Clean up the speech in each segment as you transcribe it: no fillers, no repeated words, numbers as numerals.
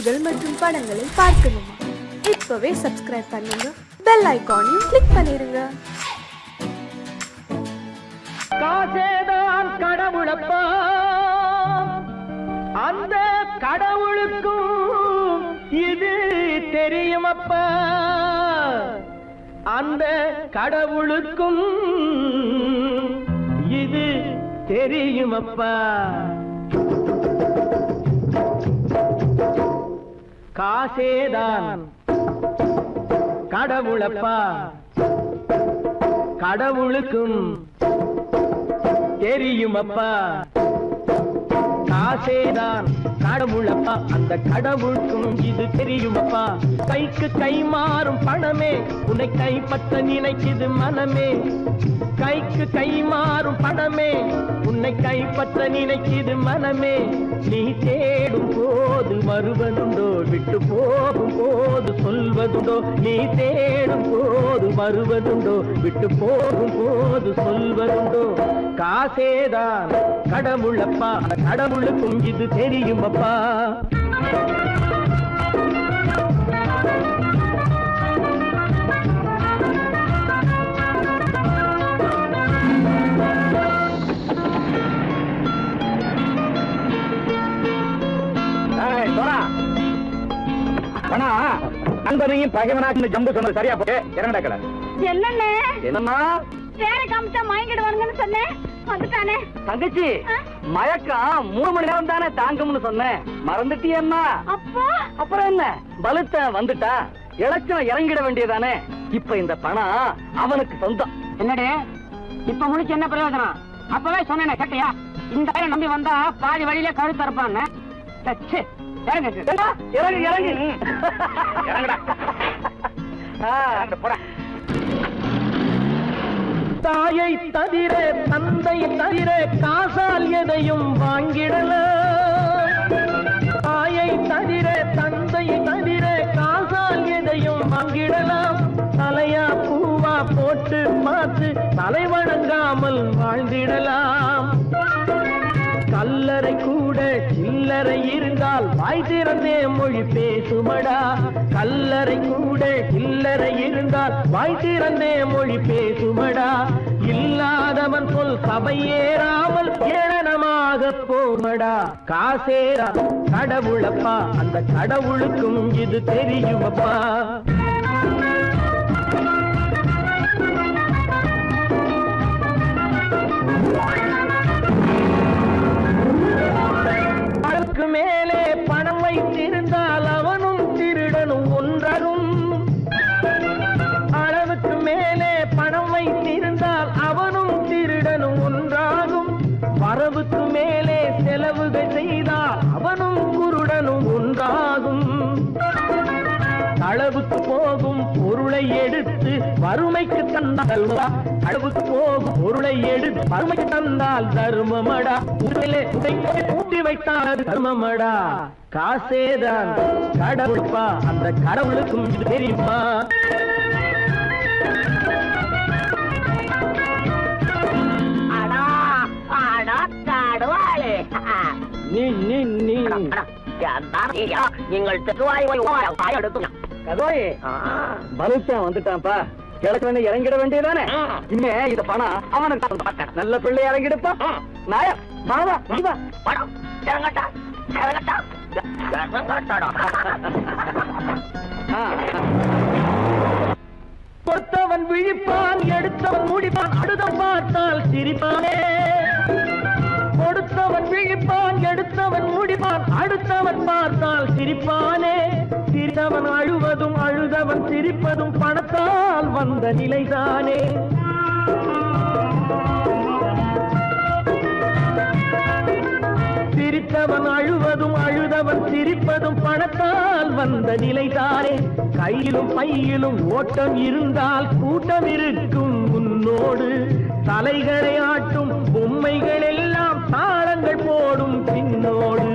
செய்திகள் மற்றும் படங்களை பார்க்கணுமா? இப்பவே சப்ஸ்கிரைப் பண்ணுங்க, பெல் ஐகானையும் கிளிக் பண்ணிருங்க. காசேதான் கடவுளப்பா, அந்த கடவுளுக்கும் இது தெரியுமப்பா, அந்த கடவுளுக்கும் இது தெரியுமப்பா. காசேதான் கடவுளப்பா, கடவுளுக்கும் தெரியுமப்பா. காசேதான் கடவுளப்பா, அந்த கடவுளுக்கும் இது தெரியுமப்பா. கைக்கு கை மாறும் பணமே உன்னை கைப்பற்ற நினைக்குது மனமே. கைக்கு கை மாறும் பணமே உன்னை கைப்பற்ற நினைக்குது மனமே. நீ தேடும் போது வருவதுண்டோ, விட்டு போகும் போது சொல்வதுண்டோ. நீ தேடும் போது வருவதுண்டோ, விட்டு போகும் போது சொல்வதுண்டோ. காசேதான் கடவுளப்பா, கடவுளுக்கும் இது தெரியுமப்பா. நண்பனையும் பகைவனாக்கு ஜம்பு சொன்னது சரியா போட்டு இறங்கடக்கல. என்னண்ணே என்னம்மா வேற காமிச்சா மயங்கிடுவாங்கன்னு சொன்னேன், வந்துட்டானே. தங்கச்சி, மயக்கம் 3 மணி நேரம் தானே தாங்கும்னு சொன்னேன், மறந்துட்டியம்மா? அப்போ அப்புறம் என்ன, பலுத்த வந்துட்டா இலச்சம் இறங்கிட வேண்டியதானே. இப்ப இந்த பணம் அவனுக்கு சொந்தம். என்னடே இப்ப முடிச்சு என்ன பிரயோஜனம்? அப்பவே சொன்னேன் கேட்டியா? இந்த பேரை நம்பி வந்தா பாதி வழியில கழுத்து இருப்பான்னு. இறங்கு இறங்கு இறங்குடா. தாயை தவிர தந்தை தவிர காசால் எதையும் வாங்கிடலாம். தாயை தவிர தந்தை தவிர காசால் எதையும் வாங்கிடலாம். தலையா பூவா போட்டு பார்த்து தலை வணங்காமல் வாழ்ந்திடலாம். கல்லறை கூட சில்லறை இருந்தால் வாய் திறந்தே மொழி பேசுமடா. கல்லறை கூட சில்லறை இருந்தால் வாய் திறந்தே மொழி பேசுமடா. இல்லாதவன் சொல் சபையேறாமல் ஏளனமாக போமடா. காசேரா கடவுளப்பா, அந்த கடவுளுக்கும் இது தெரியுமப்பா. அளவுக்கு மேலே பணம் வைத்திருந்தால் அவனும் திருடனும் ஒன்றாகும். அளவுக்கு மேலே பணம் வைத்திருந்தால் அவனும் திருடனும் ஒன்றாகும். வரவுக்கு மேலே செலவுகள் செய்தால் அவனும் குருடனும் ஒன்றாகும். அளவுக்கு போகும் பொருளை எடுத்து வறுமைக்கு தந்தால், அளவுக்கு போகும் பொருளை எடுத்து வறுமைக்கு தந்தால் தர்மமடா. ஊட்டி வைத்தால் தர்மமடா. காசேதான் கடவுள்ப்பா, அந்த கடவுளுக்கும் இது தெரியுமா? நீ நீ நீ வந்துட்டான்ப்பா. கிழக்கு வந்து இறங்கிட வேண்டியதானே. இனிமே இந்த பணம் அவனுக்கு நல்ல பிள்ளை இறங்கிடுப்பா. நாயா கொடுத்தவன் விழிப்பான், எடுத்தவன் முடிப்பான், அடுத்தவன் பார்த்தால் சிரிப்பானே. கொடுத்தவன் விழிப்பான், எடுத்தவன் முடிப்பான், அடுத்தவன் பார்த்தால் சிரிப்பானே. சிரித்தவன் அழுவதும் அழுதவன் சிரிப்பதும் பணத்தால் வந்த நிலைதானே. சிரித்தவன் அழுவதும் அழுதவன் சிரிப்பதும் பணத்தால் வந்த நிலைதானே. கையிலும் பையிலும் ஓட்டம் இருந்தால் கூட்டம் இருக்கும் உன்னோடு. தலைகளை ஆட்டும் பொம்மைகள் எல்லாம் தாளங்கள் போடும் பின்னோடு.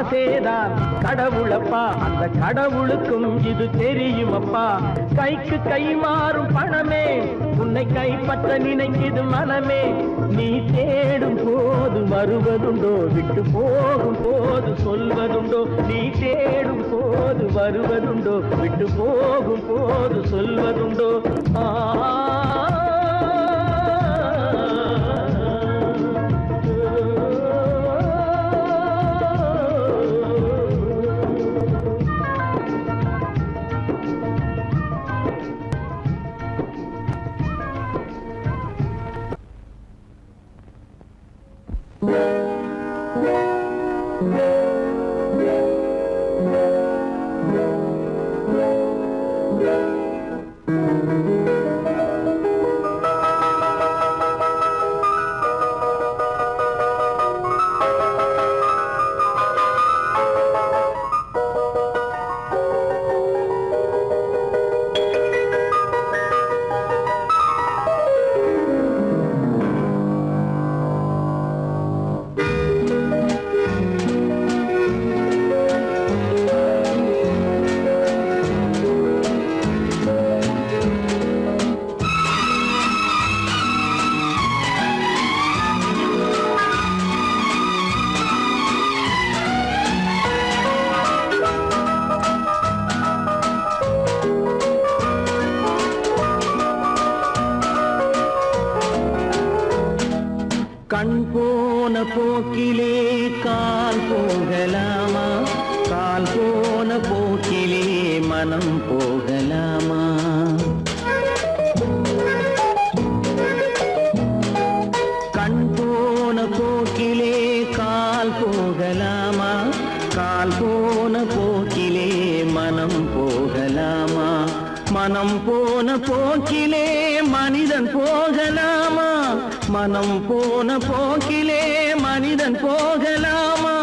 ஆசேதான் கடவுளப்பா, அந்த கடவுளுக்கும் இது தெரியுமப்பா. கைக்கு கை மாறும் பணமே உன்னை கைப்பற்ற நினைக்குது மனமே. நீ தேடும் போது வருவதுண்டோ, விட்டு போகும் போது சொல்வதுண்டோ. நீ தேடும் போது வருவதுண்டோ, விட்டு போகும் போது சொல்வதுண்டோ. கண் போன போக்கிலே கால் போகலாமா, கால் போன போக்கிலே மனம் போகலாமா. கண் போன போக்கிலே கால் போகலாமா, கால் போன போக்கிலே மனம் போகலாமா. மனம் போன போக்கிலே மனிதன் போகலாமா, மனம் போன போக்கிலே மனிதன் போகலாமா.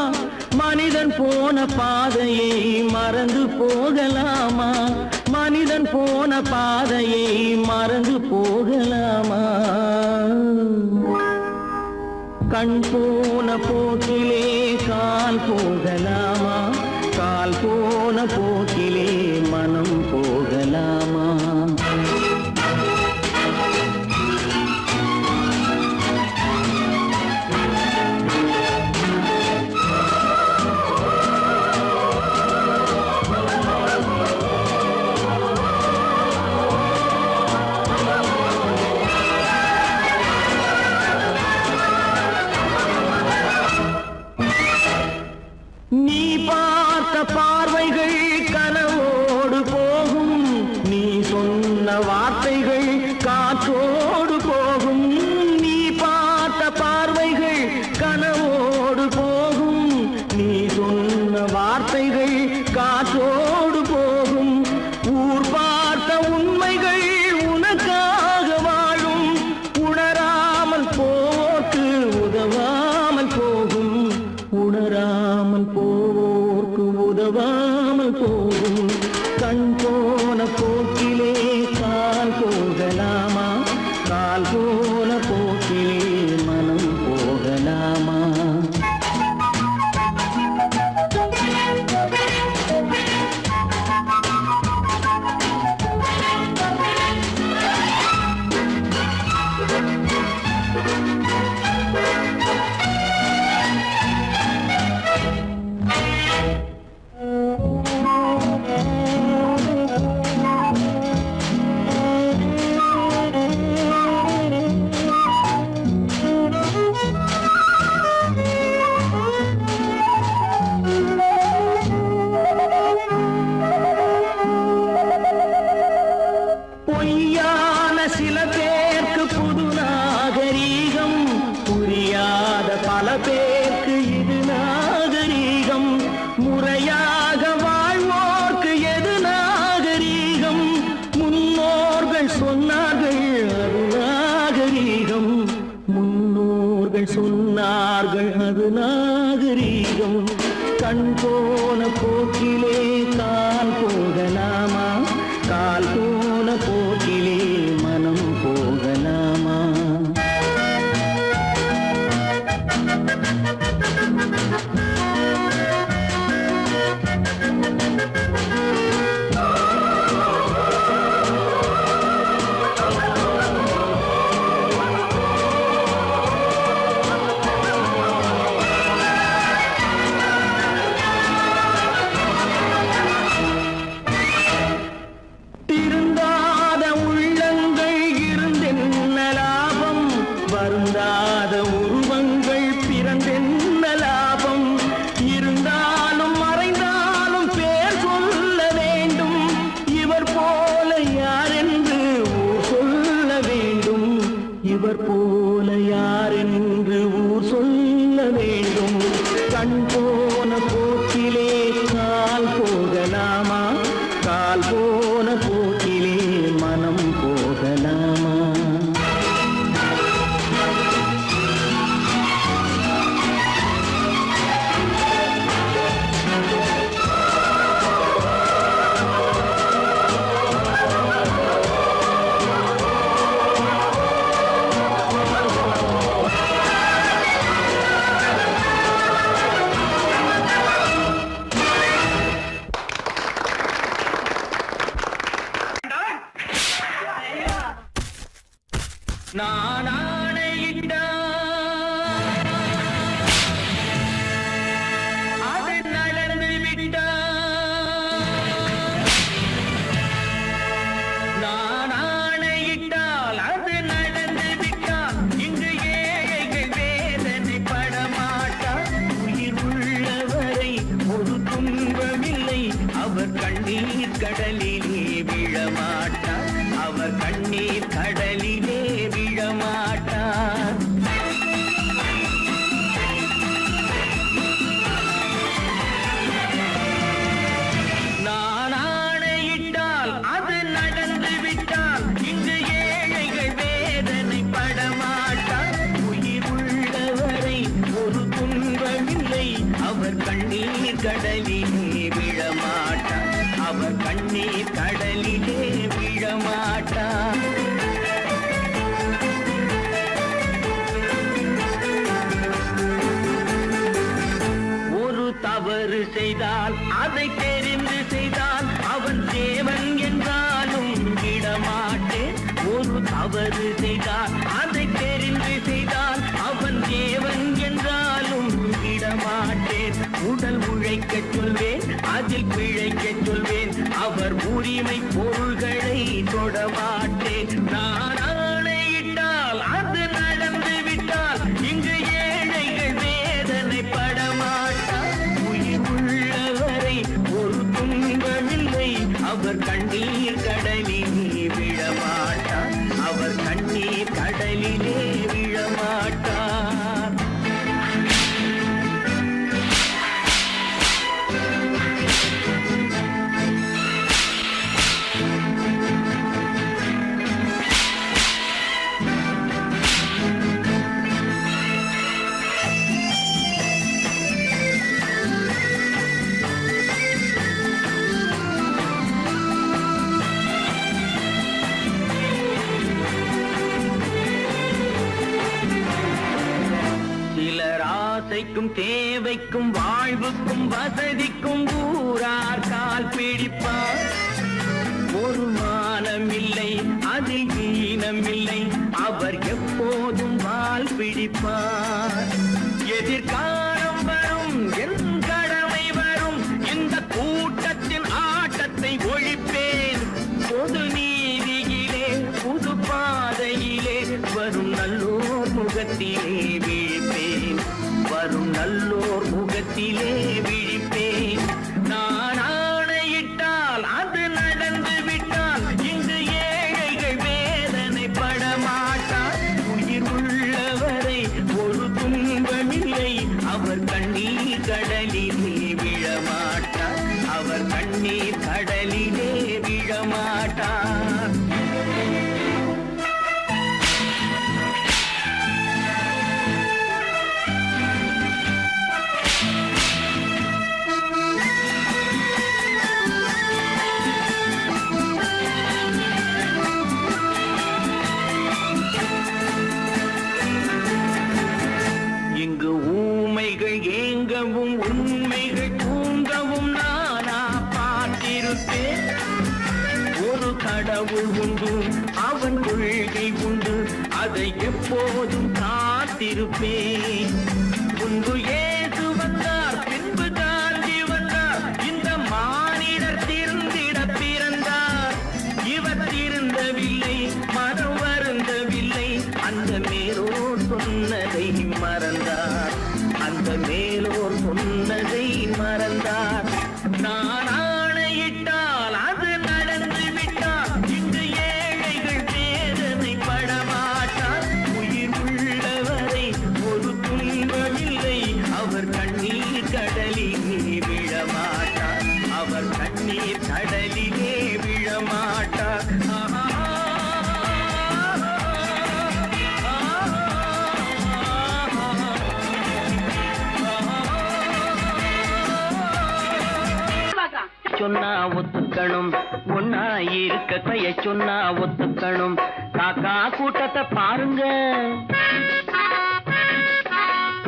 மனிதன் போன பாதையை மறந்து போகலாமா, மனிதன் போன பாதையை மறந்து போகலாமா. கண் போன போக்கிலே கால் போகலாமா, கால் போன போக்கிலே மனம் போகலாமா. நீ பார்த்த பார்வைகள் கனவோடு போகும், நீ சொன்ன வார்த்தைகள் காற்றோடு போகும். நீ பார்த்த பார்வைகள் கனவோடு போகும், நீ சொன்ன வார்த்தைகள் காற்றோடு போகும். ஊர் பார்த்த உண்மைகள் உனக்காக வாழும், உணராமல் போக்கு உதவாமல் போகும், உணராமல் போவோர்க்கு உதவாமல் போகும். கண் போன போக்கிலே கால் போகலாமா, கால் போன போக்கிலே மனம் போகலாமா. பொய்யான சில பேருக்கு புது நாகரீகம், புரியாத பல பேருக்கு இது நாகரீகம். முறையாக வாழ்வோர்க்கு எது நாகரீகம், முன்னோர்கள் சொன்னார்கள் அது நாகரீகம், முன்னோர்கள் சொன்னார்கள் அது நாகரீகம். கண் போன போக்கிலே கால் போகலாமா, கால் போன போக்கிலே மனம் போகலாமா. திருந்தாத உள்ளங்கள் இருந்தென்ன லாபம், வருந்தாத உருவங்கள் பிறந்தென்ன லாபம். இருந்தாலும் மறைந்தாலும் பேர் சொல்ல வேண்டும், இவர் போல யாரென்று ஊர் சொல்ல வேண்டும், இவர் போல யாரென்று ஊர் சொல்ல வேண்டும். கண் போன போக்கிலே கால் போகலாமா, கால் போன போக்கிலே மனம் போகலாமா? நான் ஆணையிட்டால் அது நடந்து விட்டால், நான் ஆணையிட்டால் அது நடந்து விட்டால், இங்கு ஏழைகள் வேதனை படமாட்டார். உயிர் உள்ளவரை ஒரு துன்பமில்லை, அவர் கண்ணீர் கடலிலே விழமாட்டார், அவர் கண்ணீர் கடலிலே விழமாட்டார். நான் ஆணையிட்டால் அது நடந்து விட்டால், இங்கு ஏழைகள் வேதனை படமாட்டார். உயிர் உள்ளவரை ஒரு துன்பமில்லை, அவர் கண்ணீர் கடலிலே விழமாட்டார், அவர் கண்ணீர் கடலிலே விழமாட்டார். ஒரு தவறு செய்தால் அதை தெரிந்து செய்தால் அவன் தேவன் என்றாலும் விடமாட்டேன். ஒரு தவறு செய்தால் அதை தெரிந்து செய்தால் அவன் தேவன் என்றாலும் விடமாட்டேன். உடல் உழைக்கச் சொல்வேன், அதில் பிழைக்கச் சொல்வேன், அவர் உரிமை பொருள்களை தொடமாட்டேன். நான் ஆணையிட்டால் அது நடந்து விட்டால், இங்கு ஏழைகள் வேதனை படமாட்டார். உயிர் உள்ளவரை ஒரு துன்பமில்லை, அவர் கண்ணீர் கடலிலே விழமாட்டார், அவர் கண்ணீர் கடலிலே விழமாட்டார். ஆசைக்கும் தேவைக்கும் வாழ்வுக்கும் வசதிக்கும் ஊரார் கால் பிடிப்பார். ஒரு மானமில்லை, அதில் ஈனமில்லை, அவர் எப்போதும் வால் பிடிப்பார். எதிர்காலம் வரும், என் கடமை வரும், இந்த கூட்டத்தின் ஆட்டத்தை ஒழிப்பேன். பொது நீதியிலே புது பாதையிலே வரும் நல்லோர் முகத்திலே விழிப்பேன், வரும் நல்லோர் முகத்திலே விழிப்பேன். நான் ஆணையிட்டால் அது நடந்து விட்டால், இங்கு ஏழைகள் வேதனை படமாட்டார். உயிர் உள்ளவரை ஒரு துன்பமில்லை, அவர் கண்ணீர் கடலிலே விழமாட்டார், அவர் கண்ணீர் கடலிலே விழமாட்டார். இங்கு ஊமைகள் ஏங்கவும் உண்மைகள் தூங்கவும் நானா கடவுள் உண்டு, அவன் கொள்கை உண்டு, அதை எப்போதும் காத்திருப்பேன். முன்பு ஏசு வந்தார், பின்பு காந்தி வந்தார், இந்த மானிடர் திருந்திட பிறந்தார். இவர் திருந்தவில்லை, மனம் வருந்தவில்லை, அந்த மேலோர் சொன்னதை மறந்தார், அந்த மேலோர் சொன்னதை மறந்தார். நான் ஆணையிட்டால் அது நடந்து விட்டால், இங்கு ஏழைகள் வேதனை படமாட்டார். உயிர் உள்ளவரை ஒரு துன்பமில்லை, அவர் கண்ணீர் கடலிலே விழமாட்டார், அவர் கண்ணீர் கடலிலே விழமாட்டார். சொன்னா ஒத்துக்கணும், ஒன்னா இருக்க கைய சொன்னா ஒத்துக்கணும். காக்கா கூட்டத்தை பாருங்க,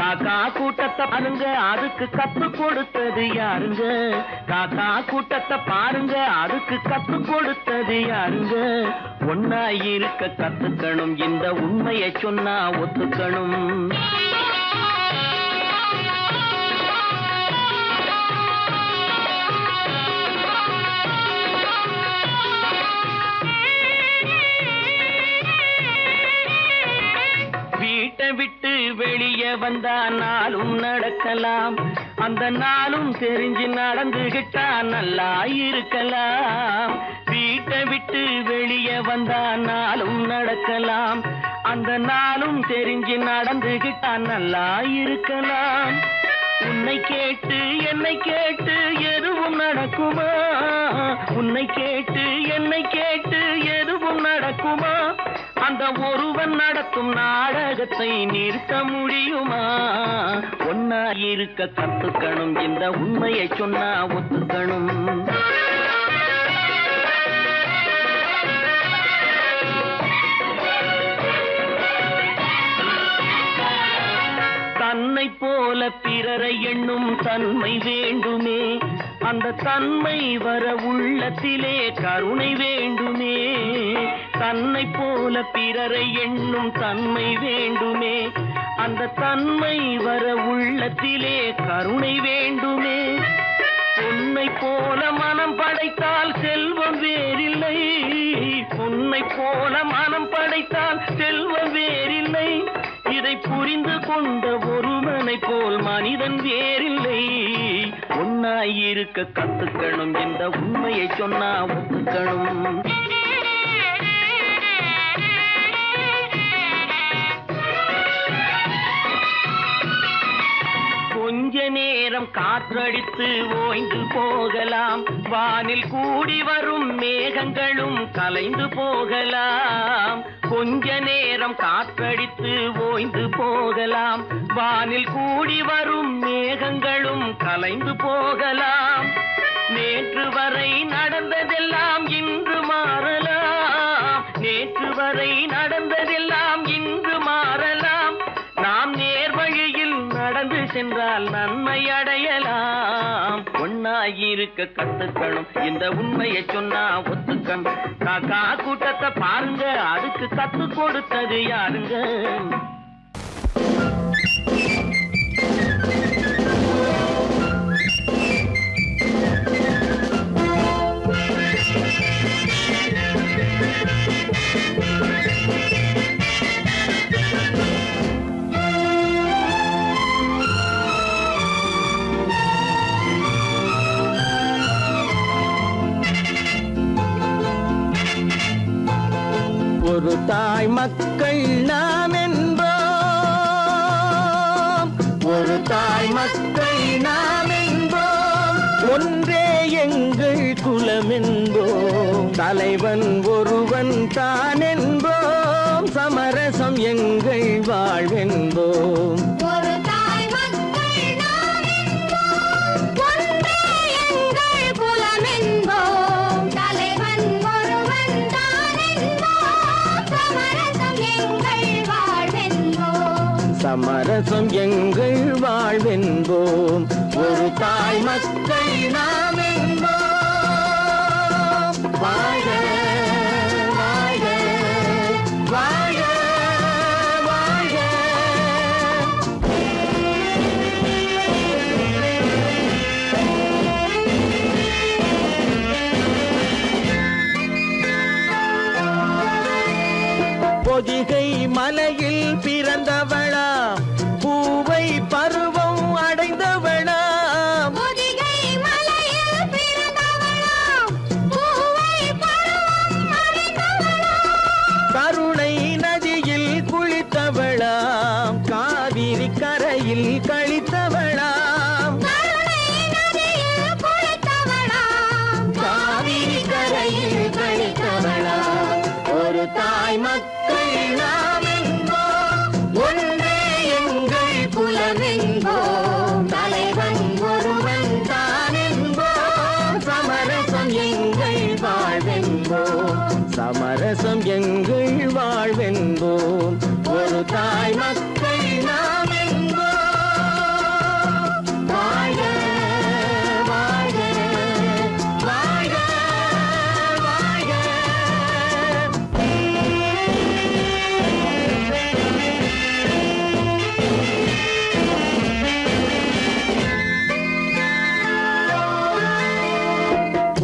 காக்கா கூட்டத்தை பாருங்க, அதுக்கு கத்து கொடுத்தது யாருங்க? காக்கா கூட்டத்தை பாருங்க, அதுக்கு கத்து கொடுத்தது யாருங்க? ஒன்னா இருக்க கத்துக்கணும், இந்த உண்மையை சொன்னா ஒத்துக்கணும். வீட்டை விட்டு வெளியே வந்தா நாளும் நடக்கலாம், அந்த நாளும் தெரிஞ்சு நடந்துகிட்டா நல்லா இருக்கலாம். வீட்டை விட்டு வெளியே வந்தா நாளும் நடக்கலாம், அந்த நாளும் தெரிஞ்சு நடந்துகிட்டா நல்லா இருக்கலாம். உன்னை கேட்டு என்னை கேட்டு எதுவும் நடக்குமா? உன்னை கேட்டு என்னை கேட்டு எதுவும் நடக்குமா? அந்த ஒருவன் நடத்தும் நாடகத்தை நிறுத்த முடியுமா? ஒன்னா இருக்க கத்துக்கணும், இந்த உண்மையை சொன்னா ஒத்துக்கணும். தன்னை போல பிறரை எண்ணும் தன்மை வேண்டுமே, அந்த தன்மை வர உள்ளத்திலே கருணை வேண்டுமே. தன்னை போல பிறரை எண்ணும் தன்மை வேண்டுமே, அந்த தன்மை வர உள்ளத்திலே கருணை வேண்டுமே. பொன்னை போல மனம் படைத்தால் செல்வம் வேறில்லை, பொன்னை போல மனம் படைத்தால் செல்வம் வேறில்லை. இதை புரிந்து கொண்ட ஒருவனை போல் மனிதன் வேறில்லை. ஒன்னாயிருக்க கத்துக்கணும், இந்த உண்மையை சொன்னா ஒத்துக்கணும். கொஞ்ச நேரம் காற்றடித்து ஓய்ந்து போகலாம், வானில் கூடி வரும் மேகங்களும் கலைந்து போகலாம். கொஞ்ச நேரம் காற்றடித்து ஓய்ந்து போகலாம், வானில் கூடி வரும் மேகங்களும் கலைந்து போகலாம். நேற்று வரை நடந்ததெல்லாம் இன்று மாறலாம், நேற்று வரை நடந்ததெல்லாம் இன்று மாறலாம். நாம் நேர்வழியில் நடந்து சென்றால் நன்மை அடையலாம். ஒன்னாயிருக்க கத்துக்கணும், இந்த உண்மையை சொன்னா ஒத்துக்கணும். காக்கா கூட்டத்தை பாருங்க, அதுக்கு கத்து கொடுத்தது யாருங்க? ஒரு தாய் மக்கள் நாம் என்போம், ஒரு தாய் மக்கள் நாம் என்போம், ஒன்றே எங்கள் குலம் என்போம், தலைவன் ஒருவன் தான் என்போம், சமரசம் எங்கள் வாழ்வென்போம். சமரசம் எங்கள் வாழ்வென்போம், ஒரு தாய் மக்கள் நாம் என்போம். வாழ்க சமரசம் எங்கள் வாழ்வென்போம். ஒரு தாய் மக்கள் நாம் என்போம். வாழ்க வாழ்க வாழ்க வாழ்க.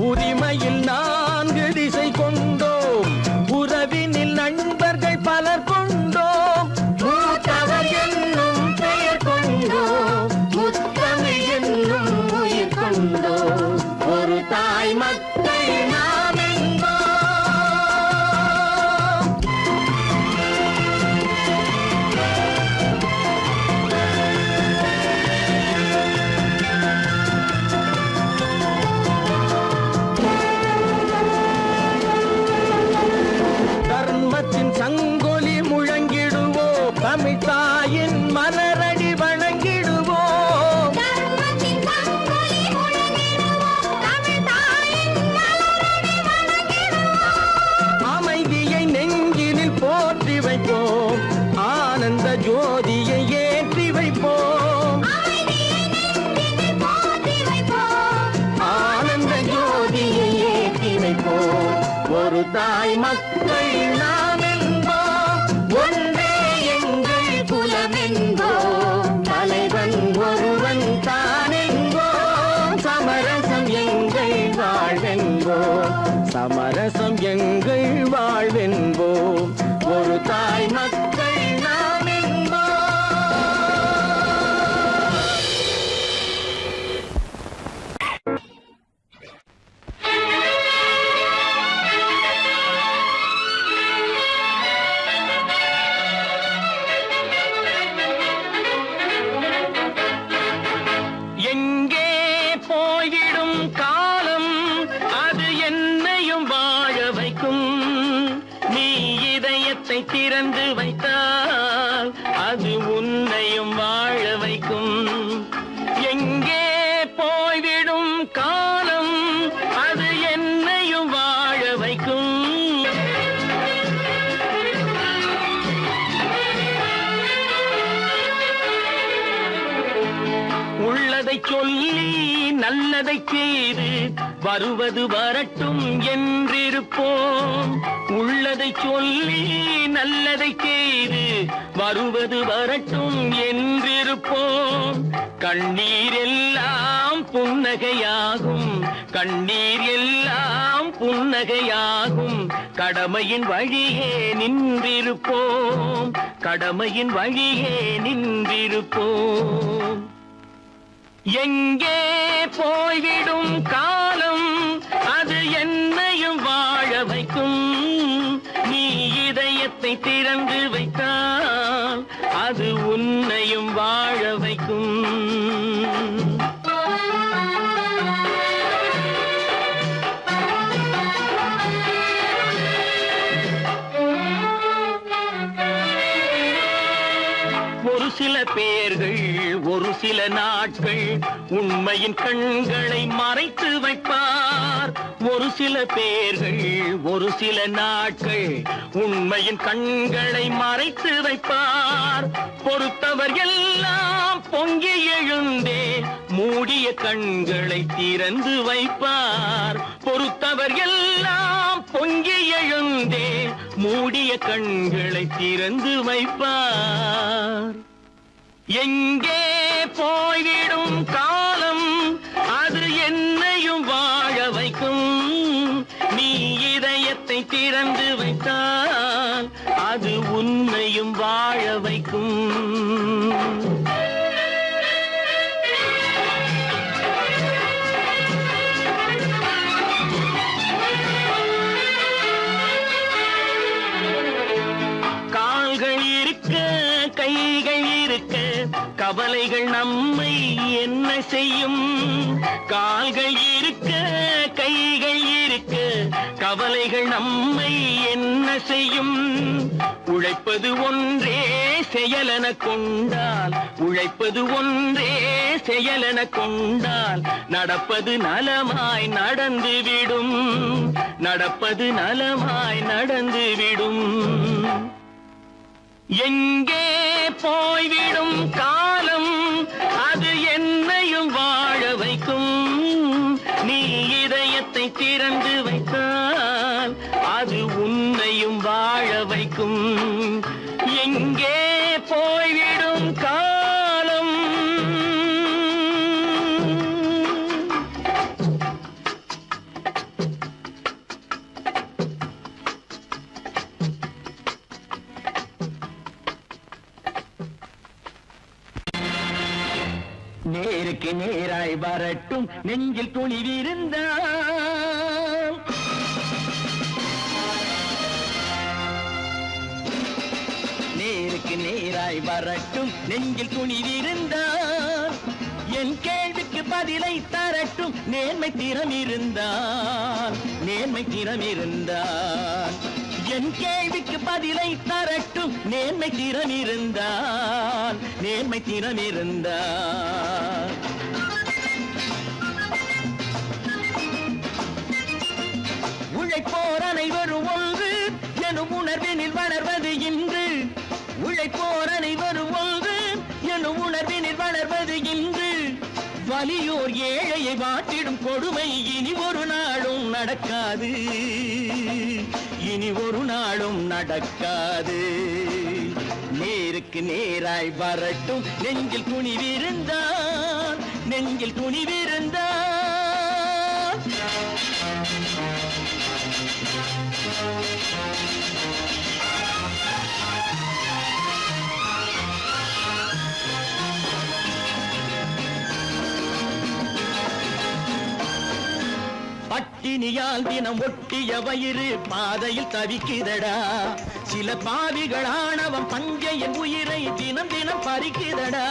உரிமையில் 4 திசை கொண்டோம், உறவினில் நண்பர்கள் பலர் கொண்டோம். மூத்தவர் என்னும் பெயர் கொண்டோம், முத்தமிழ் என்னும் உயிர் கொண்டோம். ஒரு தாய் மக்கள் நாம் என்போம். தர்மத்தின் சங்கொலி முழங்கிடுவோம், தமிழ் தாயின் மலரடி வணங்கிடுவோம். அமைதியை நெஞ்சினில் போற்றி வைப்போம், ஆனந்த ஜோதியை ஏற்றி வைப்போம். ஆனந்த ஜோதியை ஏற்றி வைப்போம். ஒரு தாய் மக்கள் நாம் என்போம். ஒன்றே எங்கள் குலம் என்போம். தலைவன் ஒருவன் தான் என்போம். சமரசம் எங்கள் வாழ்வென்போம். சமரசம் எங்கள் வாழ்வென்போம். ஒரு தாய் மக்கள் நாம் என்போம். எங்கே போய்விடும் காலம், அது என்னையும் வாழ வைக்கும். நீ இதயத்தை திறந்து வைத்தால் அது உன்னையும் வாழ வைக்கும். எங்கே போய்விடும் காலம், அது என்னையும் வாழ வைக்கும். உள்ளதை சொல்லி நல்லதை செய்து வருவது வரட்டும் என்றிருப்போம். உள்ளதை சொல்லி நல்லதை செய்து வருவது வரட்டும் என்றிருப்போம். கண்ணீர் எல்லாம் புன்னகையாகும், கண்ணீர் எல்லாம் புன்னகையாகும். கடமையின் வழியே நின்றிருப்போம், கடமையின் வழியே நின்றிருப்போம். எங்கே போய்விடும் காலம், அது என்னையும் வாழ வைக்கும். நீ இதயத்தை திறந்து வைத்தால் அது உன்னையும் வாழ வைக்கும். ஒரு சில பேர்கள் ஒரு சில நாட்கள் உண்மையின் கண்களை மறைத்து வைப்பார். ஒரு சில பேர்கள் ஒரு சில நாட்கள் உண்மையின் கண்களை மறைத்து வைப்பார். பொறுத்தவர் எல்லாம் பொங்கி எழுந்தே மூடிய கண்களை திறந்து வைப்பார். பொறுத்தவர் எல்லாம் பொங்கி எழுந்தே மூடிய கண்களை திறந்து வைப்பார். எங்கே போய்விடும் காலம், அது என்னையும் வாழ வைக்கும். நீ இதயத்தை திறந்து வைத்தால் அது உன்னையும் வாழ வைக்கும். கால்கள் இருக்க கைகள் இருக்க கவலைகள் நம்மை என்ன செய்யும்? கால்கள் இருக்க கைகள் இருக்க கவலைகள் நம்மை என்ன செய்யும்? உழைப்பது ஒன்றே செயலென கொண்டால், உழைப்பது ஒன்றே செயலென கொண்டால், நடப்பது நலமாய் நடந்துவிடும், நடப்பது நலமாய் நடந்துவிடும். எங்கே போய்விடும் காலம், அது என்னையும் வாழ வைக்கும். நீ இதயத்தை திறந்து வைத்தால், அது உன்னையும் வாழ வைக்கும். எங்கே போய்விடும் காலம். நேருக்கு நேராய் வரட்டும் நெஞ்சில் துணிவிருந்தால், நேருக்கு நேராய் வரட்டும் நெஞ்சில் துணிவிருந்தால், என் கேள்விக்கு பதிலை தரட்டும் நேர்மை திறம் இருந்தால், நேர்மை திறம் இருந்தால். என் கேள்விக்கு பதிலை தரட்டும் நேர்மை திறம் இருந்தால், நேர்மை திறம் இருந்தால். உழைப்போர் அனைவரும் ஒன்று எனும் உணர்வினில் வளர்வது இன்று, உழைப்போர் அனைவரும் ஒன்று எனும் உணர்வினில் வளர்வது இன்று. வலியோர் ஏழையை வாட்டிடும் கொடுமை இனி ஒரு நாளும் நடக்காது, இனி ஒரு நாளும் நடக்காது. நேருக்கு நேராய் வரட்டும் நெஞ்சில் துணிவிருந்தால், நெஞ்சில் துணிவிருந்தால். பட்டினியால் தினம் ஒட்டிய வயிறு பாதையில் தவிக்குதடா, சில பாவிகளானவன் பஞ்சையின் உயிரை தினம் தினம் பறிக்குதடா.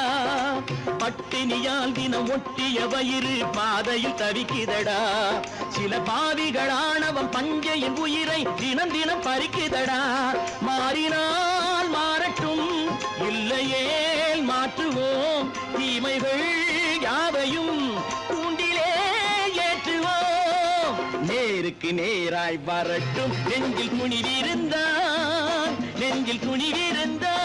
பட்டினியால் தினம் ஒட்டிய வயிறு பாதையில் தவிக்குதடா, சில பாவிகளானவன் பஞ்சையின் உயிரை தினம் தினம் பறிக்குதடா. மாறினால் மாறட்டும், இல்லையே மாற்றுவோம், தீமைகள் யாவையும் தூண்டிலே ஏற்றுவோம். நேருக்கு நேராய் வரட்டும் நெஞ்சில் துணிவிருந்தால், நெஞ்சில் துணிவிருந்தால்.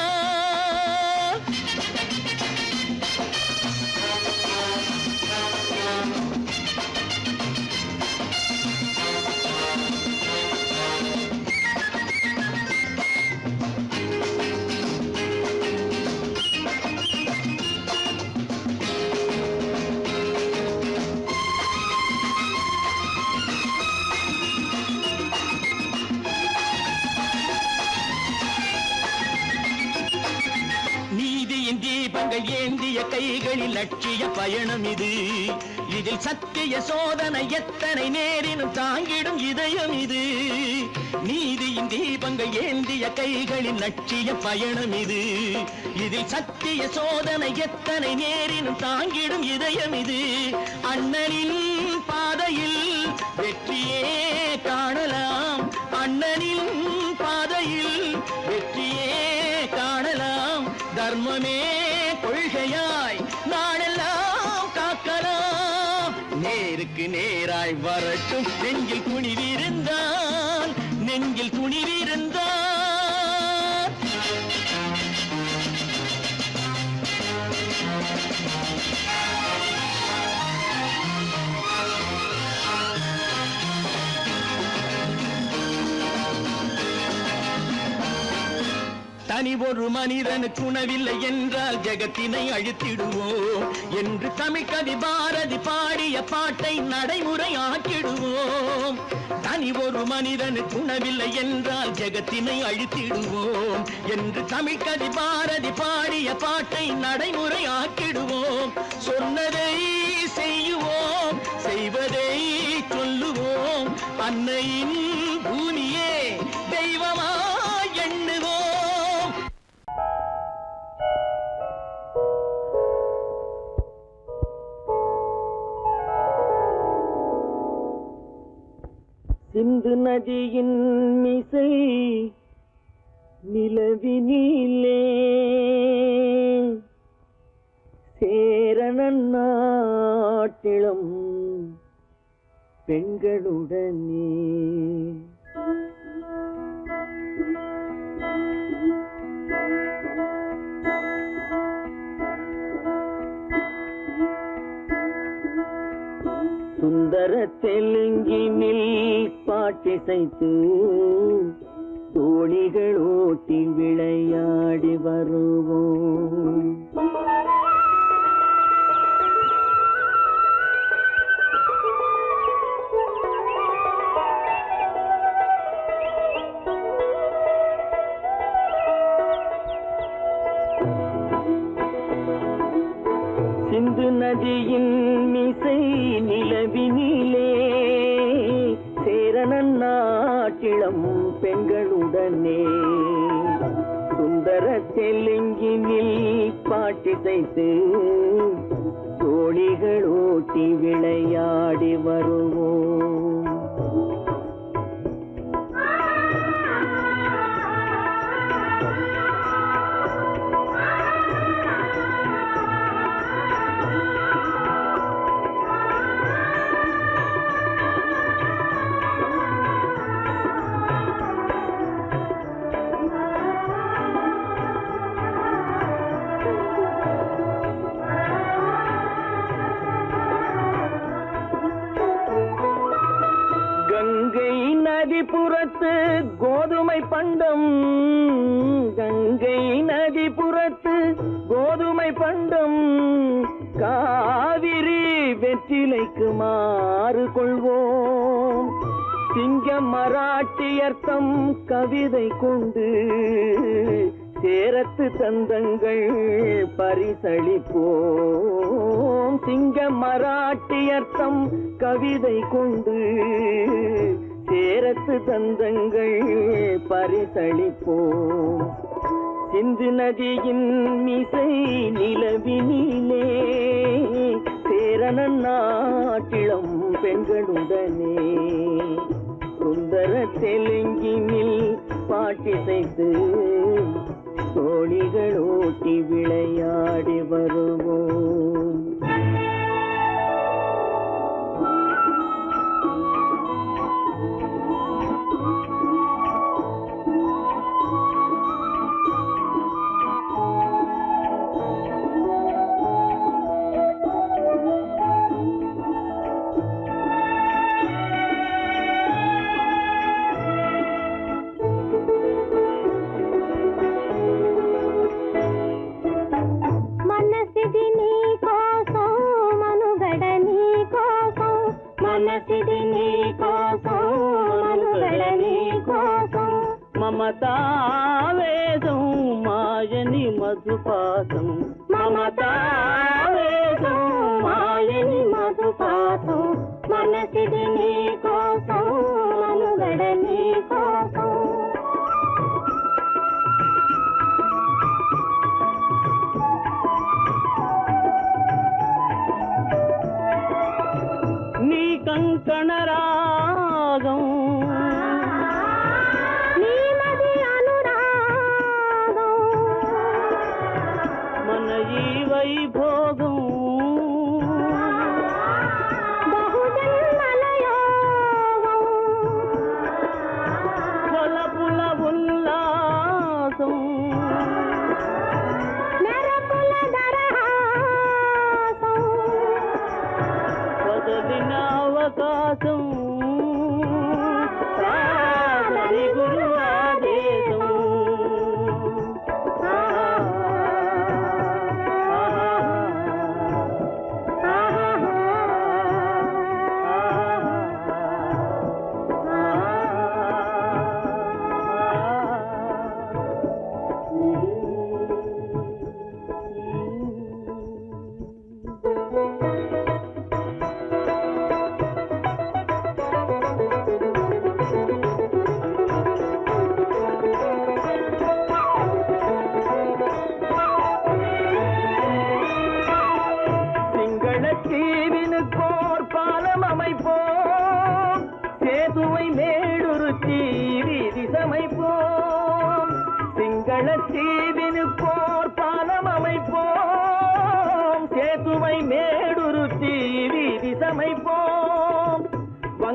தீபங்கள் ஏந்திய கைகளில் லட்சிய பயணம் இது, இதில் சத்திய சோதனை எத்தனை நேரினும் தாங்கிடும் இதயம் இது. நீதியின் தீபங்கள் ஏந்திய கைகளில் லட்சிய பயணம் இது, இதில் சத்திய சோதனை எத்தனை நேரினும் தாங்கிடும் இதயம் இது. அண்ணனின் பாதையில் வெற்றியே காணலாம், அண்ணனின் பாதையில் வெற்றியே காணலாம். தர்மமே கொள்கையாய் நாடெல்லாம் காக்கலாம். நேருக்கு நேராய் வரட்டும் நெஞ்சில் துணிவிருந்தால், நெஞ்சில் துணிவிருந்தால். தனி ஒரு மனிதனுக்கு உணவில்லை என்றால் ஜெகத்தினை அழித்திடுவோம் என்று தமிழ் கவி பாரதி பாடிய பாட்டை நடைமுறை ஆக்கிடுவோம். தனி ஒரு மனிதனுக்கு உணவில்லை என்றால் ஜெகத்தினை அழித்திடுவோம் என்று தமிழ் கவி பாரதி பாடிய பாட்டை நடைமுறை ஆக்கிடுவோம். சொன்னதை செய்யுவோம், செய்வதை சொல்லுவோம், அன்னையின் பூமியே தெய்வமா எண்ணுவோம். சிந்து நதியின் மிசை நிலவினிலே சேரணன் நாட்டிலும் பெண்களுடனே சுந்தர தெலுங்கினில் பாட்டிசைத்து தோணிகள் ஓட்டி விளையாடி வருவோம். சிந்து நதியின் மிசை நிலவினிலே சேரணன் நாட்டிளம் பெண்களுடனே சுந்தர தெலுங்கினில் பாட்டிசைத்து தோணிகள் ஓட்டி விளையாடி வருவோம். கங்கை நதிபுறத்து கோதுமை பண்டம், கங்கை நதிபுறத்து கோதுமை பண்டம், காவிரி வெற்றிலைக்கு மாறு கொள்வோம். சிங்க மராட்டியர்த்தம் கவிதை கொண்டு சேரத்து தந்தங்கள் பரிசளிப்போம். சிங்க மராட்டியர்த்தம் கவிதை கொண்டு சேரத்து தந்தங்கள் பரிசளிப்போம். சிந்து நதியின் மிசை நிலவினிலே சேரணன் நாட்டிளம் பெண்களுடனே சுந்தர தெலுங்கினில் பாட்டிசைத்து தோணிகள் ஓட்டி விளையாடி வருவோம். మమతావేదం మాయని మధుపాసం, మమతావేదం మాయని మధుపాసం, మనసిది నీ కోసం మనుగడ నీ కోసం. నీ కంకణ రాగం వైభోగం బహుజన్మలయోగం కొలపుల ఉల్లాసం మెరపుల దరహాసం వదలిన అవకాశం సాగరి గురు ఆదేశం. தீவினுக்கோர் பாலம் அமைப்போம், சேதுவை மே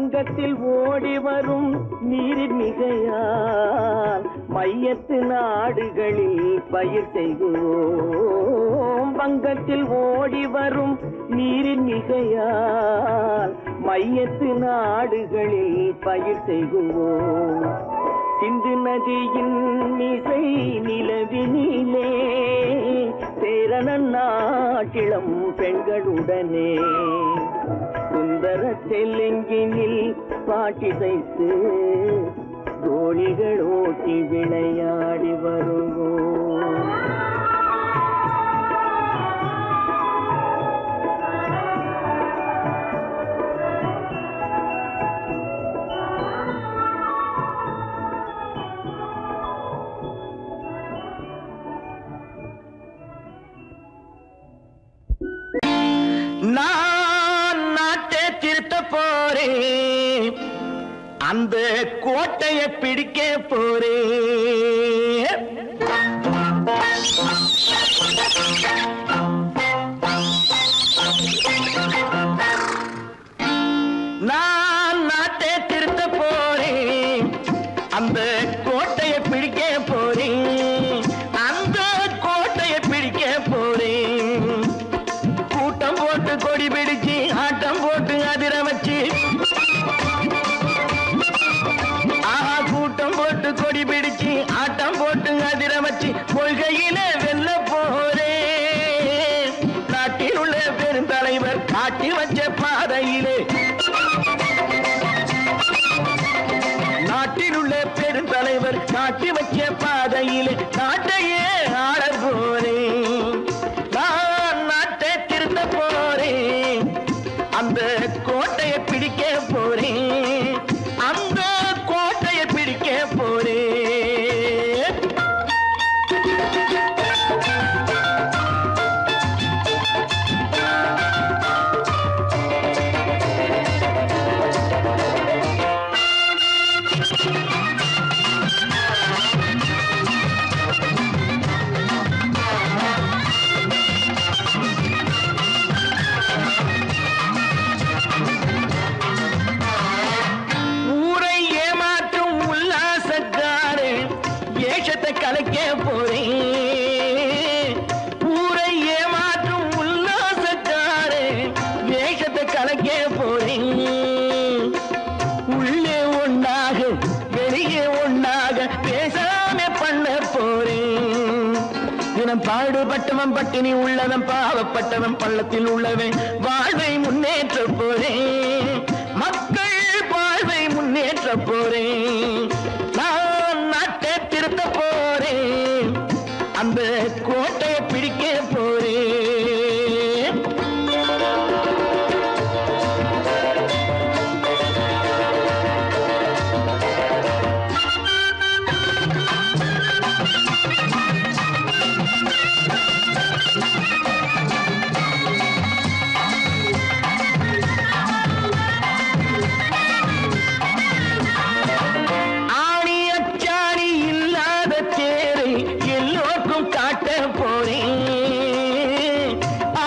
வங்கத்தில் ஓடி வரும் நீரின் மிகையால் மையத்து நாடுகளில் பயிர் செய்கிறோம். வங்கத்தில் ஓடி வரும் நீரின் மிகையால் மையத்து நாடுகளில் பயிர் செய்கிறோம். சிந்து நதியின் மிசை நிலவினிலே சேரண நாட்டிளம் பெண்களுடனே சுந்தர தெலுங்கினில் பாட்டிசைத்து தோழிகள் ஓட்டி விளையாடி வருவோம். நான் நாட்டை திருத்த போறேன், அந்த கோட்டையை பிடிக்க போறேன். நான் நாட்டை திருத்த போறேன், அந்த கோட்டையை பிடிக்க போறேன், அந்த கோட்டையை பிடிக்க போறேன். கூட்டம் போட்டு கொடி பிடிச்சு ஆட்டம் போட்டு அதிர வச்சு, ஆஹா கூட்டம் போட்டு கொடி பிடிச்சு ஆட்டம் போட்டு அதிர வச்சு கொள்கையில வெல்ல போறேன். நாட்டில் உள்ள பெருந்தலைவர் காட்டி வச்ச பாதையிலே, நாட்டில் உள்ள பெருந்தலைவர் காட்டி வச்ச பாதையிலே நாட்டையே ஆள போறேன். நான் நாட்டை திருத்த போறேன், அந்த கோட்டையை பிடிக்க போறேன், அந்த கோட்டையை பிடிக்க போறேன். ஊரை ஏமாற்றும் உல்லாசக்காரே ஏஷத்தை கலைக்க போறேன். ஊரை ஏமாற்றும் உல்லாசக்காரே வேஷத்தை கலைக்க போறேன். உள்ளே ஒண்ணாக வெளியே ஒண்ணாக பேசாம பண்ண போறேன். தினம் பாடுபட்டவன் பட்டினி உள்ளவன் பாவப்பட்டவன் பள்ளத்தில் உள்ளவன் வாழ்வை முன்னேற்ற போறேன். மக்கள் வாழ்வை முன்னேற்ற போறேன். நான் நாட்டை திருத்த போறேன், அந்த கோட்டையை பிடிக்க போறேன். ஆணி அச்சாணி இல்லாத தேரை எல்லோருக்கும் காட்ட போறேன்.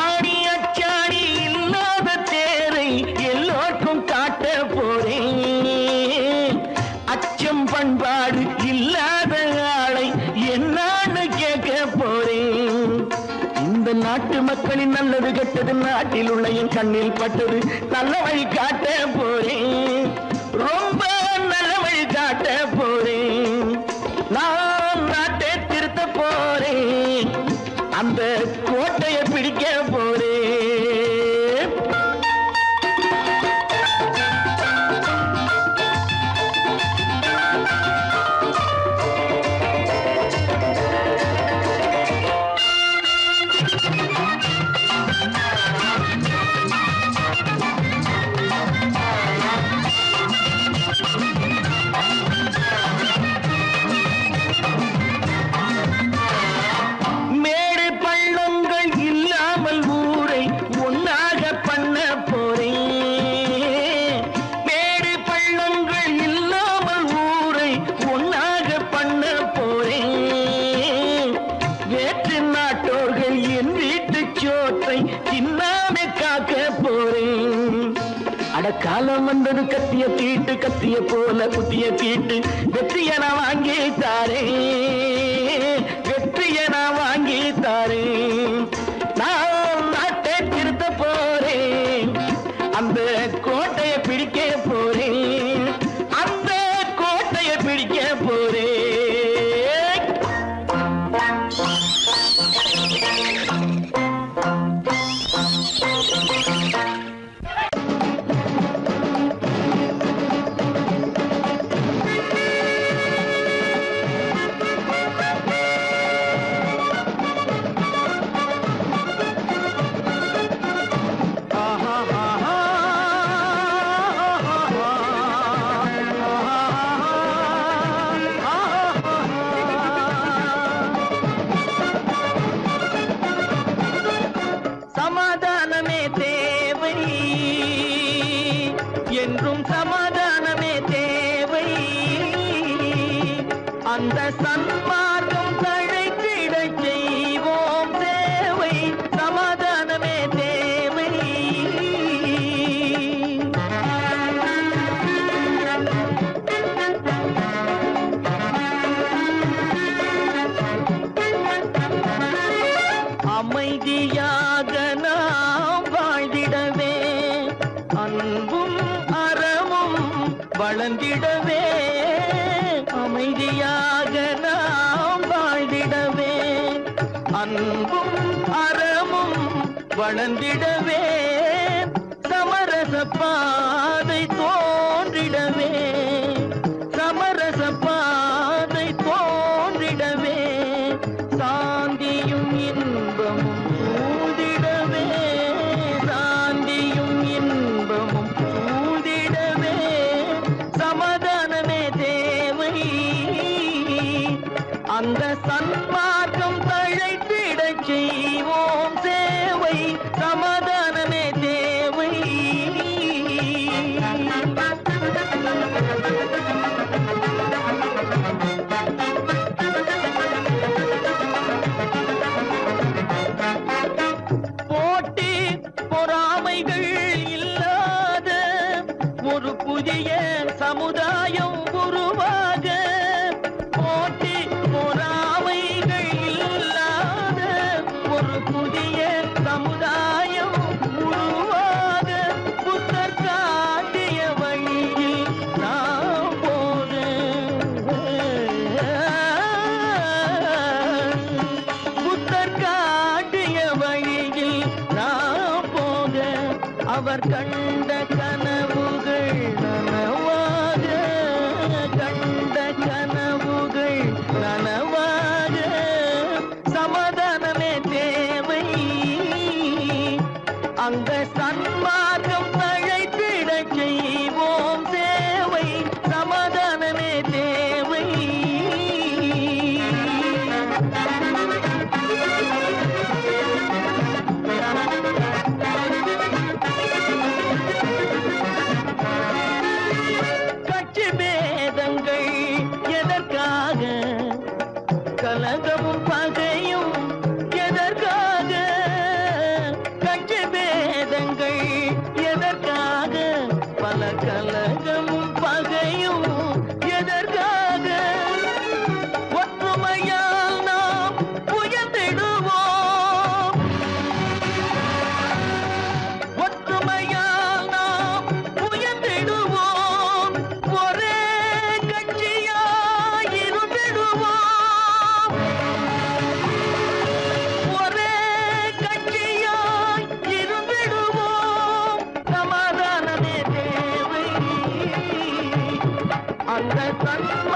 ஆணி அச்சாணி இல்லாத தேரை எல்லோருக்கும் காட்ட போறேன். அச்சம் பண்பாடு இல்லாத ஆளை என்னான்னு கேட்க போறேன். இந்த நாட்டு மக்களின் நல்லது கெட்டது நாட்டில் உள்ள என் கண்ணில் பட்டது நல்ல வழி காட்ட போறேன். ரொம்ப நல்ல வழி காட்ட போறேன். நான் நாட்டை திருத்த போறேன், அந்த கோட்டையை பிடிக்க போறேன். அட காலம் வந்தது கத்திய தீட்டு கத்திய போல புத்திய தீட்டு வெற்றிய நான் வாங்கி தாரேன் வெற்றிய நான் வாங்கி தாரேன் நான் நாட்டை திருத்த போறேன் அந்த கோட்டையை பிடிக்க போறேன் அந்த கோட்டையை பிடிக்க போறேன் சமாதானமே தேவை என்றும் சமாதானமே தேவை அந்த சன்மார்க்கம் தழைத்திடச் செய்வோம் தேவை சமாதானமே தேவை அமைதியாக நாம் வாழ்ந்திடவே அன்பும் அறமும் வளர்ந்திடவே அமைதியாக நாம் வாழ்ந்திடவே அன்பும் அறமும் வளர்ந்திடவே சமரச பாதை தோன்றிடவே சமரச பாதை தோன்றிடவே சாந்தியும் இன்பமும் சூழ்ந்திடவே சாந்தியும் இன்பமும் சூழ்ந்திடவே சமாதானமே தேவை அந்த சன்மார்க்கம் தழைத்திடச் செய்வோம் சேவை சமாதானமே தேவை போட்டி பொறாமைகள் இல்லாத ஒரு புதிய சமுதாயம் உருவாக போட்டி பொறாமைகள் இல்லாத ஒரு புதிய சமுதாயம் உருவாக புத்தர் காட்டிய வழியில் நாம் போக புத்தர் காட்டிய வழியில் நாம் போக அவர் கண்ட கனவுகள் நனவாக கண்ட கனவுகள் நனவாக சமாதானமே தேவை அங்க சன்மார்க்கம் தழைத்திடச் செய்வோம் தேவை சமாதானமே தேவை கட்சி பேதங்கள் எதற்காக கலகமும் பகையும் எதற்காக கட்சி பேதங்கள் எதற்காக பல கலகமும் பகையும் எதற்காக ஒற்றுமையால் நாம் உயர்ந்திடுவோம் ஒற்றுமையால் நாம் உயர்ந்திடுவோம் ஒரே கட்சியாய் இருந்திடுவோம் ஒரே கட்சியாய் இருந்திடுவோம் சமாதானமே தேவை அந்த சன்மா